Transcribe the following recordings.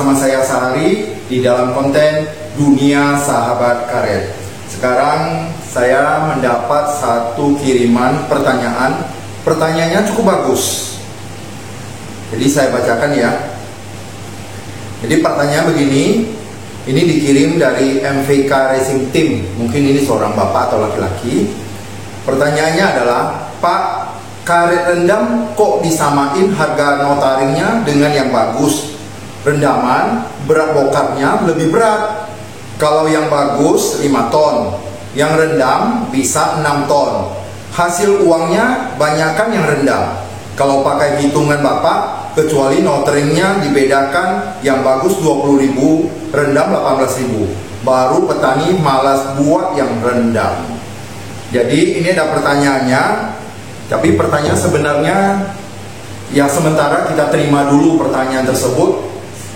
bersama saya Sehari di dalam konten Dunia Sahabat Karet. Sekarang saya mendapat satu kiriman pertanyaan. Pertanyaannya cukup bagus. Jadi saya bacakan ya. Jadi pertanyaan begini, ini dikirim dari MVK Racing Team. Mungkin ini seorang bapak atau laki-laki. Pertanyaannya adalah, Pak, karet rendam kok disamain harga notaringnya dengan yang bagus? Rendaman, berat bokatnya lebih berat. Kalau yang bagus 5 ton, yang rendam bisa 6 ton. Hasil uangnya banyakkan yang rendam. Kalau pakai hitungan Bapak, kecuali notaringnya dibedakan, yang bagus 20.000, rendam 18.000. Baru petani malas buat yang rendam. Jadi ini ada pertanyaannya. Tapi pertanyaan sebenarnya, ya sementara kita terima dulu pertanyaan tersebut.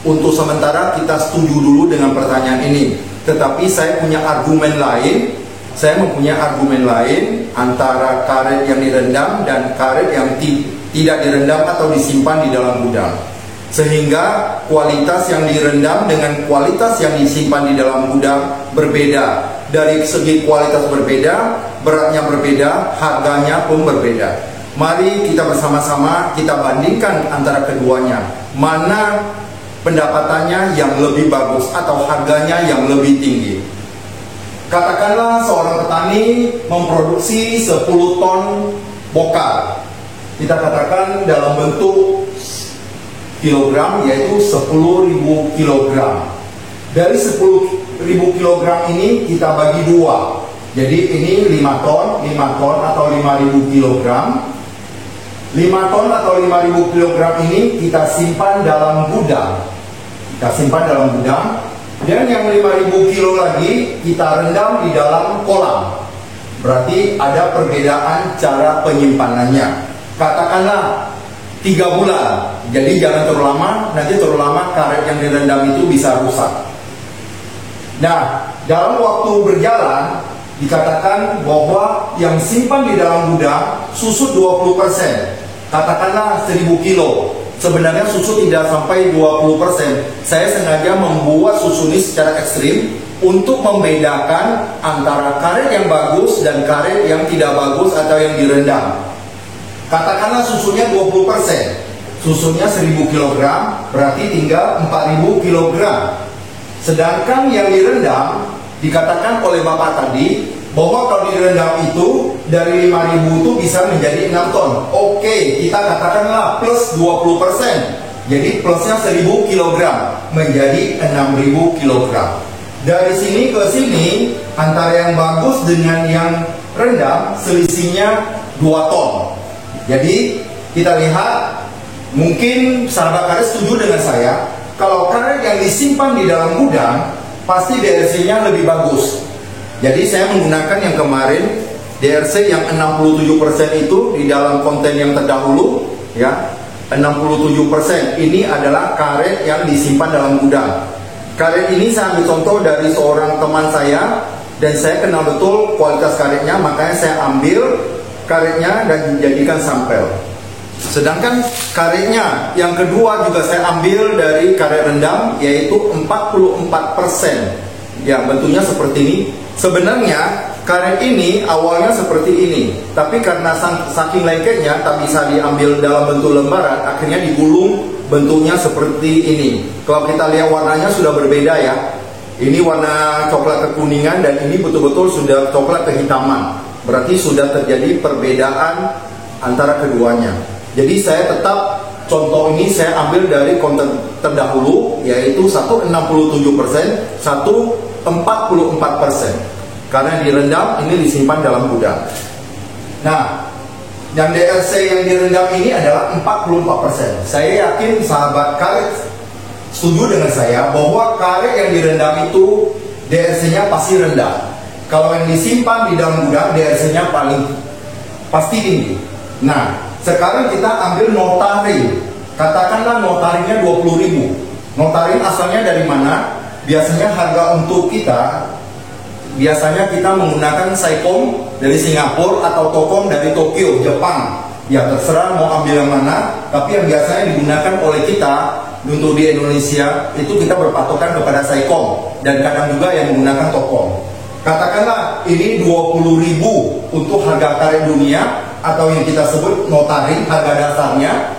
Untuk sementara kita setuju dulu dengan pertanyaan ini. Tetapi saya punya argumen lain. Saya mempunyai argumen lain antara karet yang direndam dan karet yang tidak direndam atau disimpan di dalam gudang. Sehingga kualitas yang direndam dengan kualitas yang disimpan di dalam gudang berbeda. Dari segi kualitas berbeda, beratnya berbeda, harganya pun berbeda. Mari kita bersama-sama kita bandingkan antara keduanya. Mana pendapatannya yang lebih bagus atau harganya yang lebih tinggi. Katakanlah seorang petani memproduksi 10 ton bokar. Kita katakan dalam bentuk kilogram, yaitu 10.000 kilogram. Dari 10.000 kilogram ini kita bagi 2. Jadi ini 5 ton atau 5.000 kilogram. 5 ton atau 5.000 kilogram ini kita simpan dalam gudang. Dan yang 5.000 kilo lagi kita rendam di dalam kolam. Berarti ada perbedaan cara penyimpanannya. Katakanlah 3 bulan. Jadi jangan terlalu lama, nanti terlalu lama karet yang direndam itu bisa rusak. Nah, dalam waktu berjalan dikatakan bahwa yang simpan di dalam gudang susut 20%. Katakanlah 1.000 kilo. Sebenarnya susu tidak sampai 20%. Saya sengaja membuat susu ini secara ekstrim untuk membedakan antara karet yang bagus dan karet yang tidak bagus atau yang direndam. Katakanlah susunya 20%. Susunya 1.000 kg, berarti tinggal 4.000 kg. Sedangkan yang direndam, dikatakan oleh Bapak tadi, bahwa kalau direndam itu dari 5.000 itu bisa menjadi 6 ton. Oke, kita katakanlah plus 20%. Jadi plusnya 1.000 kg menjadi 6.000 kg. Dari sini ke sini antara yang bagus dengan yang rendam selisihnya 2 ton. Jadi kita lihat, mungkin sahabat karet setuju dengan saya, kalau karet yang disimpan di dalam gudang pasti DRC-nya lebih bagus. Jadi saya menggunakan yang kemarin DRC yang 67% itu di dalam konten yang terdahulu ya. 67% ini adalah karet yang disimpan dalam gudang. Karet ini saya ambil contoh dari seorang teman saya dan saya kenal betul kualitas karetnya, makanya saya ambil karetnya dan jadikan sampel. Sedangkan karetnya yang kedua juga saya ambil dari karet rendam, yaitu 44%. Ya, bentuknya seperti ini. Sebenarnya karet ini awalnya seperti ini, tapi karena saking lengketnya tak bisa diambil dalam bentuk lembaran, akhirnya digulung bentuknya seperti ini. Kalau kita lihat warnanya sudah berbeda ya. Ini warna coklat kekuningan dan ini betul-betul sudah coklat kehitaman. Berarti sudah terjadi perbedaan antara keduanya. Jadi saya tetap contoh ini saya ambil dari konten terdahulu, yaitu satu 67%, satu 44%. Karena direndam, ini disimpan dalam gudang. Nah, yang DRC yang direndam ini adalah 44%. Saya yakin sahabat karet setuju dengan saya bahwa karet yang direndam itu DRC-nya pasti rendah. Kalau yang disimpan di dalam gudang, DRC-nya paling pasti tinggi. Nah, sekarang kita ambil notaring. Katakanlah notaringnya 20.000. Notaring asalnya dari mana? Biasanya harga untuk kita, biasanya kita menggunakan Saicom dari Singapura atau Tokom dari Tokyo, Jepang. Ya terserah mau ambil yang mana, tapi yang biasanya digunakan oleh kita untuk di Indonesia itu kita berpatokan kepada Saikom dan kadang juga yang menggunakan Topcom. Katakanlah ini 20.000 untuk harga karet dunia atau yang kita sebut notarik harga dasarnya.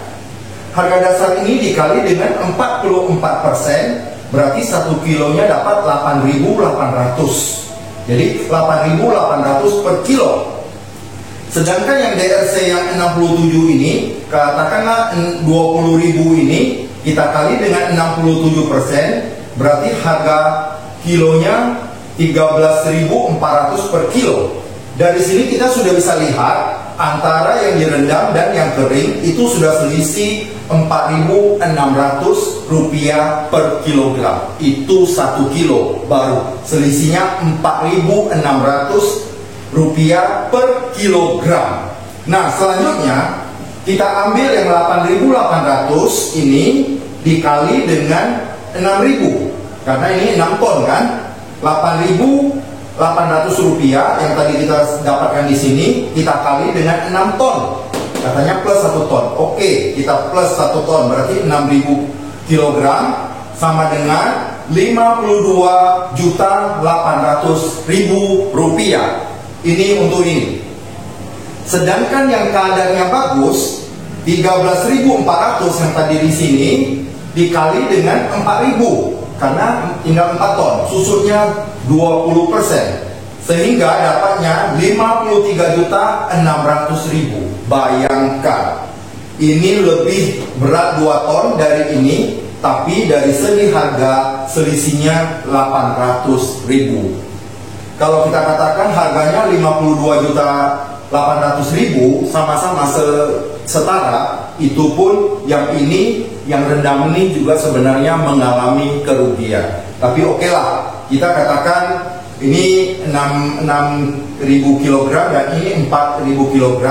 Harga dasar ini dikali dengan 44%, berarti 1 kilonya dapat 8.800. Jadi 8.800 per kilo. Sedangkan yang DRC yang 67 ini, katakanlah 20.000 ini kita kali dengan 67%, berarti harga kilonya 13.400 per kilo. Dari sini kita sudah bisa lihat antara yang direndam dan yang kering itu sudah selisih 4.600 rupiah per kilogram. Itu 1 kilo baru selisihnya 4.600 rupiah per kilogram. Nah selanjutnya kita ambil yang 8.800 ini dikali dengan 6.000, karena ini 6 ton kan. 8.800 rupiah yang tadi kita dapatkan di sini kita kali dengan 6 ton, katanya plus 1 ton. Oke, kita plus 1 ton berarti 6.000 kilogram sama dengan 52.800.000 rupiah. Ini untuk ini. Sedangkan yang keadaannya bagus 13.400 yang tadi di sini dikali dengan 4.000, karena tinggal 4 ton, susutnya 20%, sehingga dapatnya 53.600.000. Bayangkan, ini lebih berat 2 ton dari ini, tapi dari segi harga selisihnya 800.000. Kalau kita katakan harganya 52.800.000, sama-sama setara, itu pun yang ini, yang rendam ini juga sebenarnya mengalami kerugian. Tapi oke lah, kita katakan ini 6.000 kg dan ini 4.000 kg,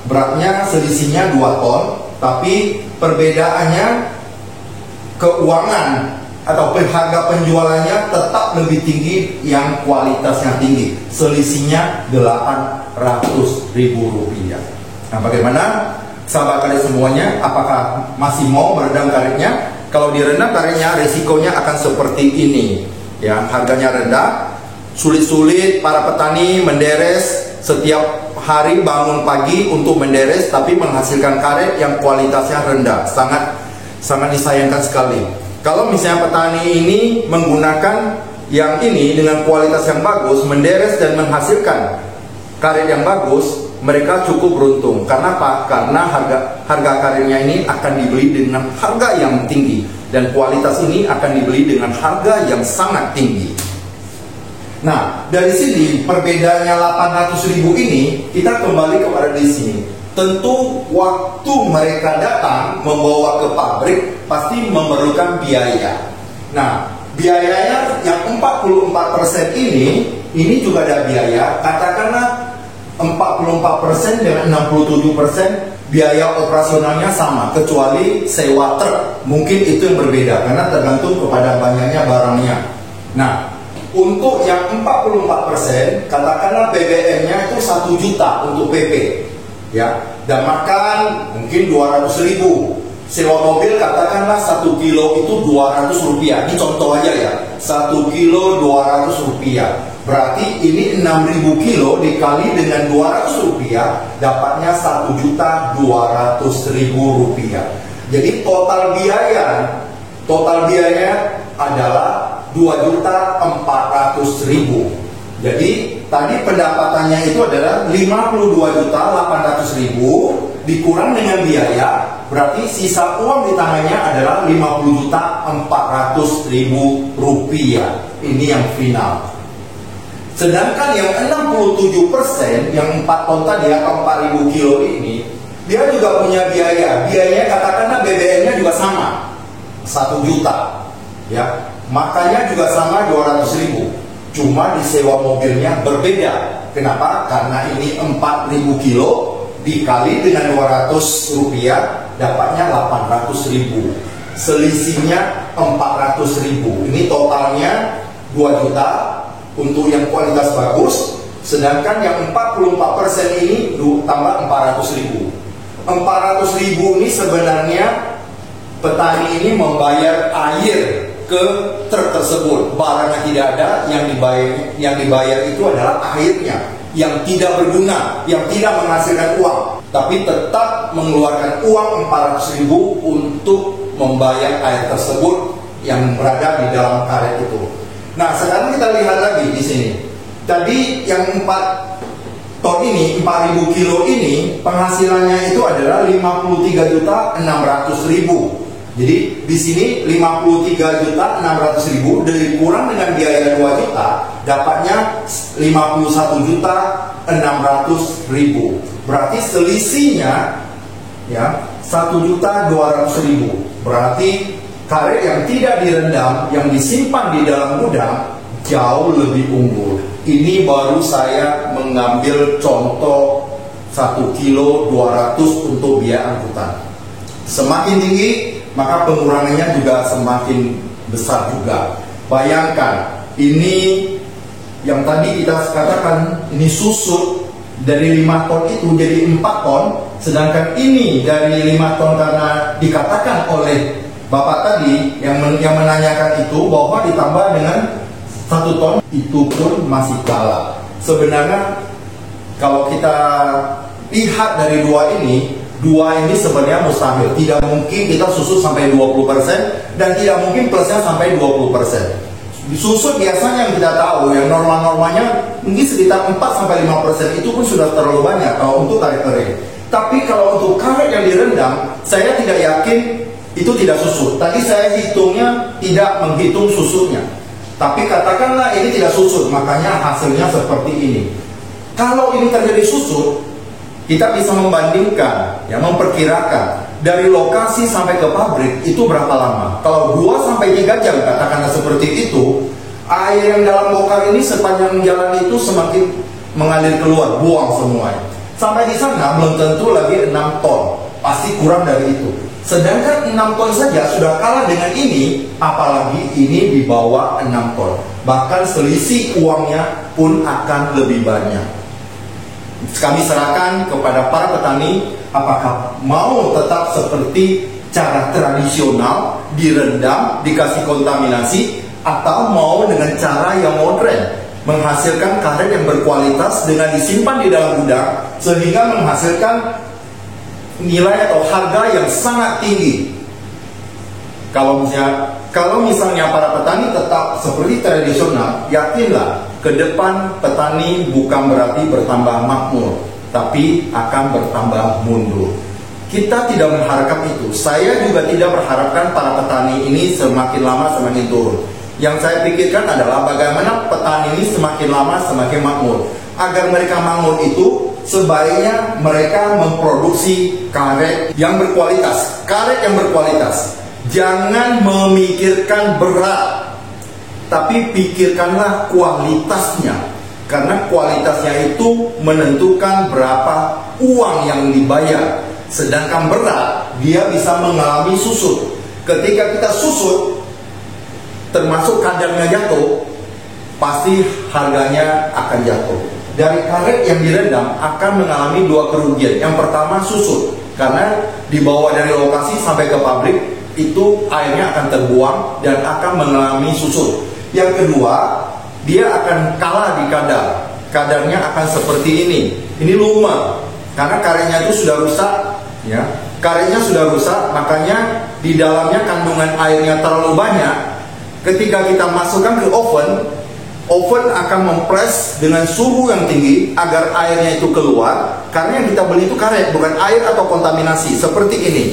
beratnya selisihnya 2 ton, tapi perbedaannya keuangan atau harga penjualannya tetap lebih tinggi yang kualitasnya tinggi, selisihnya 800.000 rupiah. Nah bagaimana sahabat karet semuanya, apakah masih mau meredam karetnya? Kalau direndam karetnya resikonya akan seperti ini ya, harganya rendah, sulit-sulit para petani menderes, setiap hari bangun pagi untuk menderes tapi menghasilkan karet yang kualitasnya rendah, sangat disayangkan sekali. Kalau misalnya petani ini menggunakan yang ini dengan kualitas yang bagus, menderes dan menghasilkan karet yang bagus, mereka cukup beruntung. Karena apa? Karena harga karetnya ini akan dibeli dengan harga yang tinggi, dan kualitas ini akan dibeli dengan harga yang sangat tinggi. Nah, dari sini perbedaannya 800.000 ini, kita kembali kepada di sini. Tentu waktu mereka datang membawa ke pabrik pasti memerlukan biaya. Nah, biayanya yang 44% ini juga ada biaya. Katakanlah 44% dengan 67% biaya operasionalnya sama, kecuali sewa truk. Mungkin itu yang berbeda karena tergantung kepada banyaknya barangnya. Nah, untuk yang 44%, katakanlah BBM-nya itu 1 juta untuk PP. Ya, dan makan mungkin 200.000. Sewa mobil katakanlah 1 kilo itu 200 rupiah. Ini contoh aja ya, 1 kilo 200 rupiah. Berarti ini 6.000 kilo dikali dengan 200 rupiah, dapatnya 1.200.000 rupiah. Jadi total biayanya adalah 2.400.000. Jadi tadi pendapatannya itu adalah 52.800.000 dikurang dengan biaya, berarti sisa uang di tangannya adalah 50.400.000 rupiah. Ini yang final. Sedangkan yang 67%, yang 4 ton tadi atau 4.000 kilo ini, dia juga punya biaya. Biayanya katakanlah BBM-nya juga sama, 1 juta. Ya, makanya juga sama 200.000. Cuma disewa mobilnya berbeda. Kenapa? Karena ini 4.000 kilo dikali dengan 200 rupiah, dapatnya 800.000. Selisihnya 400.000. Ini totalnya 2 juta untuk yang kualitas bagus. Sedangkan yang 44% ini tambah 400.000. 400.000 ini sebenarnya petani ini membayar air ke truk tersebut. Barangnya tidak ada, yang dibayar itu adalah airnya yang tidak berguna, yang tidak menghasilkan uang, tapi tetap mengeluarkan uang 400.000 untuk membayar air tersebut yang berada di dalam karet itu. Nah, sekarang kita lihat lagi di sini. Tadi yang 4 ton ini, 4.000 kilo ini, penghasilannya itu adalah 53.600.000. Jadi di sini 53.600.000 dikurang dengan biaya 2 juta, dapatnya 51.600.000. Berarti selisihnya ya 1.200.000. Berarti karet yang tidak direndam, yang disimpan di dalam gudang jauh lebih unggul. Ini baru saya mengambil contoh 1 kilo 200 untuk biaya angkutan. Semakin tinggi, maka pengurangannya juga semakin besar juga. Bayangkan, ini yang tadi kita katakan, ini susut dari 5 ton itu jadi 4 ton, sedangkan ini dari 5 ton karena dikatakan oleh Bapak tadi yang menanyakan itu bahwa ditambah dengan 1 ton, itu pun masih kalah. Sebenarnya kalau kita lihat dari dua ini sebenarnya mustahil. Tidak mungkin kita susut sampai 20% dan tidak mungkin plusnya sampai 20%. Susut biasanya yang kita tahu, yang normal-normalnya mungkin sekitar 4-5% itu pun sudah terlalu banyak kalau untuk karet kering. Tapi kalau untuk karet yang direndam, saya tidak yakin itu tidak susut. Tadi saya hitungnya tidak menghitung susutnya. Tapi katakanlah ini tidak susut, makanya hasilnya seperti ini. Kalau ini terjadi susut, kita bisa membandingkan, ya, memperkirakan dari lokasi sampai ke pabrik itu berapa lama. Kalau 2-3 jam katakanlah seperti itu, air yang dalam bokar ini sepanjang jalan itu semakin mengalir keluar, buang semua. Sampai di sana belum tentu lagi 6 ton, pasti kurang dari itu. Sedangkan 6 ton saja sudah kalah dengan ini, apalagi ini di bawah 6 ton. Bahkan selisih uangnya pun akan lebih banyak. Kami serahkan kepada para petani apakah mau tetap seperti cara tradisional, direndam, dikasih kontaminasi, atau mau dengan cara yang modern, menghasilkan karet yang berkualitas dengan disimpan di dalam gudang sehingga menghasilkan nilai atau harga yang sangat tinggi. Kalau misalnya para petani tetap seperti tradisional, yakinlah ke depan petani bukan berarti bertambah makmur, tapi akan bertambah mundur. Kita tidak mengharapkan itu. Saya juga tidak berharapkan para petani ini semakin lama semakin turun. Yang saya pikirkan adalah bagaimana petani ini semakin lama semakin makmur. Agar mereka makmur itu, sebaiknya mereka memproduksi karet yang berkualitas. Karet yang berkualitas. Jangan memikirkan berat, tapi pikirkanlah kualitasnya. Karena kualitasnya itu menentukan berapa uang yang dibayar. Sedangkan berat, dia bisa mengalami susut. Ketika kita susut, termasuk kadarnya jatuh, pasti harganya akan jatuh. Dari karet yang direndam akan mengalami 2 kerugian. Yang pertama susut, karena dibawa dari lokasi sampai ke pabrik, itu airnya akan terbuang dan akan mengalami susut. Yang kedua, dia akan kalah di kadar. Kadarnya akan seperti ini. Ini lumer, karena karetnya itu sudah rusak, ya. Karetnya sudah rusak, makanya di dalamnya kandungan airnya terlalu banyak. Ketika kita masukkan ke oven, oven akan mempres dengan suhu yang tinggi agar airnya itu keluar. Karena yang kita beli itu karet, bukan air atau kontaminasi seperti ini.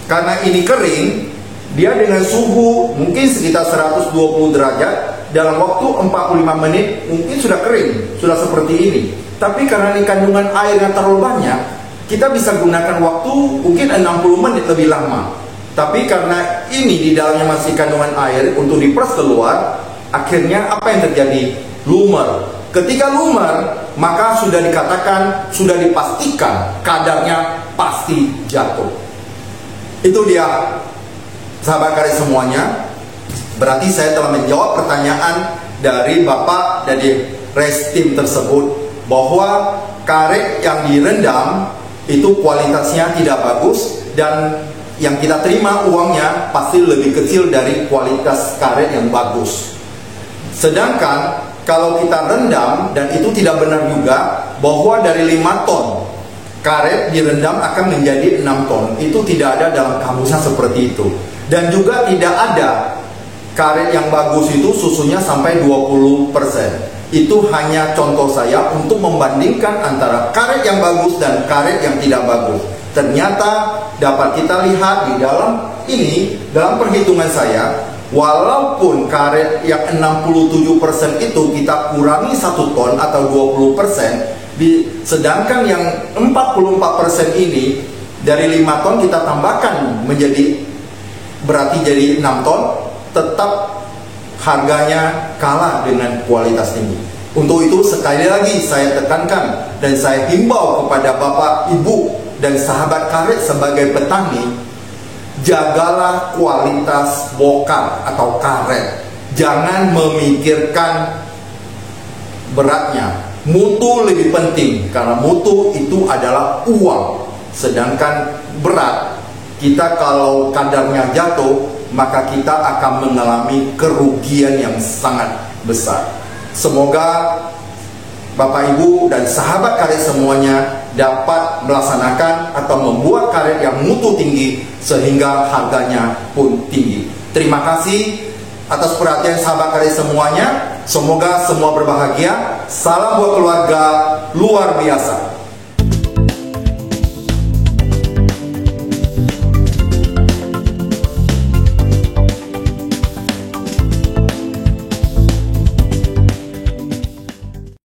Karena ini kering, dia dengan suhu mungkin sekitar 120 derajat, dalam waktu 45 menit mungkin sudah kering, sudah seperti ini. Tapi karena ini kandungan airnya terlalu banyak, kita bisa gunakan waktu mungkin 60 menit lebih lama. Tapi karena ini di dalamnya masih kandungan air untuk dipres keluar, akhirnya apa yang terjadi? Lumer. Ketika lumer, maka sudah dikatakan, sudah dipastikan kadarnya pasti jatuh. Itu dia, sahabat karet semuanya. Berarti saya telah menjawab pertanyaan dari Bapak dari Restim tersebut, bahwa karet yang direndam itu kualitasnya tidak bagus, dan yang kita terima uangnya pasti lebih kecil dari kualitas karet yang bagus. Sedangkan kalau kita rendam, dan itu tidak benar juga, bahwa dari 5 ton karet direndam akan menjadi 6 ton. Itu tidak ada dalam kamusnya seperti itu. Dan juga tidak ada karet yang bagus itu susunya sampai 20%. Itu hanya contoh saya untuk membandingkan antara karet yang bagus dan karet yang tidak bagus. Ternyata dapat kita lihat di dalam ini, dalam perhitungan saya, walaupun karet yang 67% itu kita kurangi 1 ton atau 20%, sedangkan yang 44% ini dari 5 ton kita tambahkan menjadi, berarti jadi 6 ton, tetap harganya kalah dengan kualitas tinggi. Untuk itu sekali lagi saya tekankan dan saya himbau kepada Bapak, Ibu, dan sahabat karet sebagai petani, jagalah kualitas bokar atau karet. Jangan memikirkan beratnya. Mutu lebih penting, karena mutu itu adalah uang. Sedangkan berat, kita kalau kadarnya jatuh, maka kita akan mengalami kerugian yang sangat besar. Semoga Bapak, Ibu, dan sahabat karet semuanya dapat melaksanakan atau membuat karet yang mutu tinggi sehingga harganya pun tinggi. Terima kasih atas perhatian sahabat karet semuanya. Semoga semua berbahagia. Salam buat keluarga luar biasa.